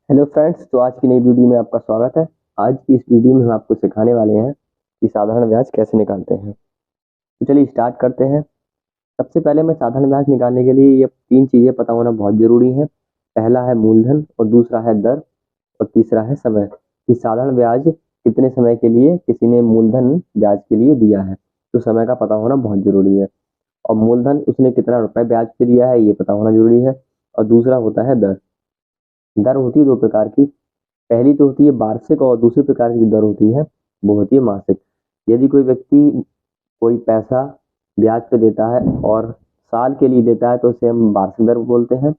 Hello friends, तो आज की नई वीडियो में आपका स्वागत है। आज की इस वीडियो में हम आपको सिखाने वाले हैं कि साधारण ब्याज कैसे निकालते हैं। तो चलिए स्टार्ट करते हैं। सबसे पहले मैं साधारण ब्याज निकालने के लिए ये तीन चीज़ें पता होना बहुत ज़रूरी है। पहला है मूलधन, और दूसरा है दर, और तीसरा है समय। कि साधारण ब्याज कितने समय के लिए किसी ने मूलधन ब्याज के लिए दिया है, तो समय का पता होना बहुत ज़रूरी है। और मूलधन उसने कितना रुपए ब्याज पे दिया है ये पता होना ज़रूरी है। और दूसरा होता है दर। दर होती है दो प्रकार की। पहली तो होती है वार्षिक, और दूसरी प्रकार की जो दर होती है वो होती है मासिक। यदि कोई व्यक्ति कोई पैसा ब्याज पे देता है और साल के लिए देता है तो उसे हम वार्षिक दर बोलते हैं।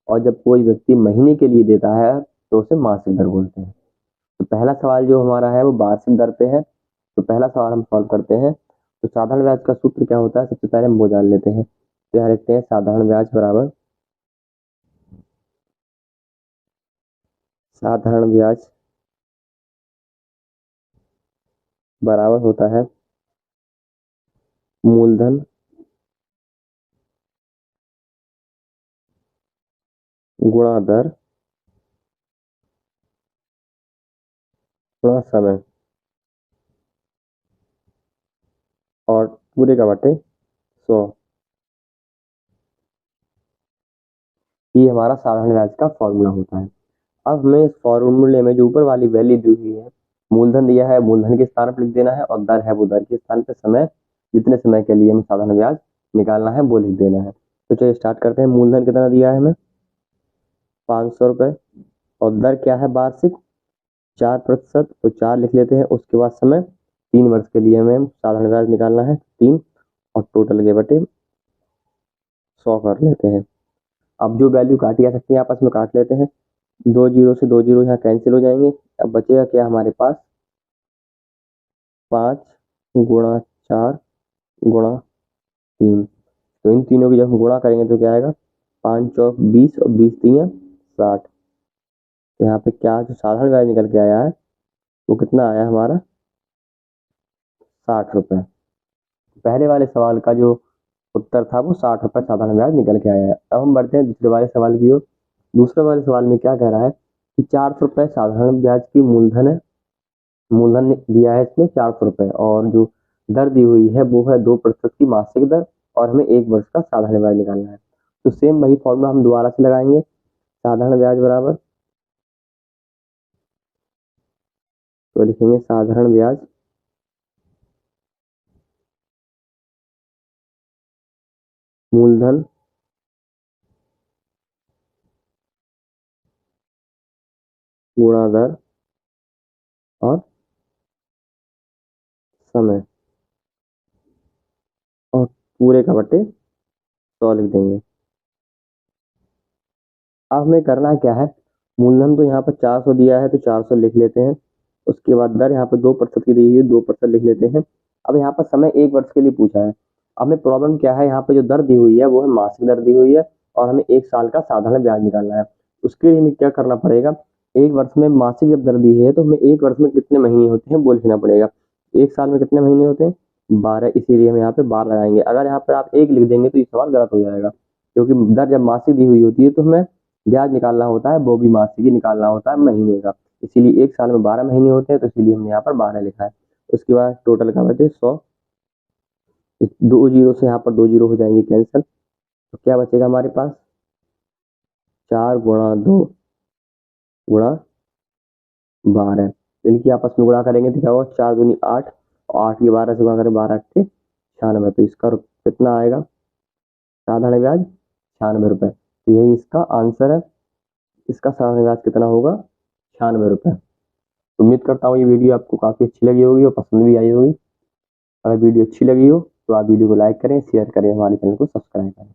और जब कोई व्यक्ति महीने के लिए देता है तो उसे मासिक दर बोलते हैं। तो पहला सवाल जो हमारा है वो वार्षिक दर पे है। तो पहला सवाल हम सॉल्व करते हैं। तो साधारण ब्याज का सूत्र क्या होता है, सबसे पहले हम वो जान लेते हैं। तो यहाँ लिखते हैं साधारण ब्याज बराबर साधारण ब्याज बराबर होता है मूलधन गुणा दर गुणा समय, और पूरे का बटे 100। ये हमारा साधारण ब्याज का फॉर्मूला होता है। अब हमें इस फॉर्मूले में जो ऊपर वाली वैल्यू दी हुई है, मूलधन दिया है, मूलधन के स्थान पर लिख देना है, और दर है वो दर के स्थान पे समय, जितने समय के लिए हमें साधारण ब्याज निकालना है वो लिख देना है। तो चलिए स्टार्ट करते हैं। मूलधन कितना दिया है हमें, 500 रुपये। और दर क्या है वार्षिक, 4%। तो 4 लिख लेते हैं। उसके बाद समय 3 वर्ष के लिए हमें साधारण ब्याज निकालना है 3, और टोटल के बटे 100 कर लेते हैं। अब जो वैल्यू काटी जा सकती है आपस में काट लेते हैं। 2 जीरो से 2 जीरो यहाँ कैंसिल हो जाएंगे। अब बचेगा क्या हमारे पास, 5 गुणा 4 गुणा 3। तो इन तीनों की जब हम गुणा करेंगे तो क्या आएगा, 5 चौक 20 और 20 3 60। तो यहाँ पे क्या जो साधारण ब्याज निकल के आया है वो कितना आया हमारा, 60 रुपये। पहले वाले सवाल का जो उत्तर था वो 60 रुपये साधारण ब्याज निकल के आया है। अब हम बढ़ते हैं दूसरे वाले सवाल की ओर। दूसरे वाले सवाल में क्या कह रहा है कि 400 रुपये साधारण ब्याज की मूलधन है। मूलधन दिया है इसमें 400 रुपये, और जो दर दी हुई है वो है 2% की मासिक दर, और हमें 1 वर्ष का साधारण ब्याज निकालना है। तो सेम वही फॉर्मूला हम दोबारा से लगाएंगे। साधारण ब्याज बराबर, तो लिखेंगे साधारण ब्याज मूलधन गुणा दर और समय, और पूरे का बटे 100 लिख देंगे। अब हमें करना क्या है, मूलधन तो यहाँ पर 400 दिया है तो 400 लिख लेते हैं। उसके बाद दर यहाँ पर 2% की दी हुई है, 2% लिख लेते हैं। अब यहाँ पर समय 1 वर्ष के लिए पूछा है। अब हमें प्रॉब्लम क्या है, यहाँ पे जो दर दी हुई है वो है मासिक दर दी हुई है, और हमें 1 साल का साधारण ब्याज निकालना है। उसके लिए हमें क्या करना पड़ेगा, 1 वर्ष में मासिक जब दर दी है तो हमें 1 वर्ष में कितने महीने होते हैं वो लिखना पड़ेगा। 1 साल में कितने महीने होते हैं, 12। इसीलिए हम यहाँ पे 12 लगाएंगे। अगर यहाँ पर आप 1 लिख देंगे तो ये सवाल गलत हो जाएगा, क्योंकि दर जब मासिक दी हुई होती है तो हमें ब्याज निकालना होता है वो भी मासिक ही निकालना होता है, महीने का। इसीलिए 1 साल में 12 महीने होते हैं, तो इसीलिए हमने यहाँ पर 12 लिखा है। उसके बाद टोटल का बचे 100। 2 जीरो से यहाँ पर 2 जीरो हो जाएंगे कैंसिल। तो क्या बचेगा हमारे पास, 4 गुणा 2 गुणा 12। इनकी आपस में गुणा करेंगे तो क्या होगा, 4 दूनी 8, और 8 की 12 से गुणा करें, 12 8 96। तो इसका कितना आएगा साधारण ब्याज, 96 रुपये। तो यही इसका आंसर है। इसका साधारण ब्याज कितना होगा, 96 रुपये। उम्मीद करता हूँ ये वीडियो आपको काफ़ी अच्छी लगी होगी और पसंद भी आई होगी। अगर वीडियो अच्छी लगी हो तो आप वीडियो को लाइक करें, शेयर करें, हमारे चैनल को सब्सक्राइब करें।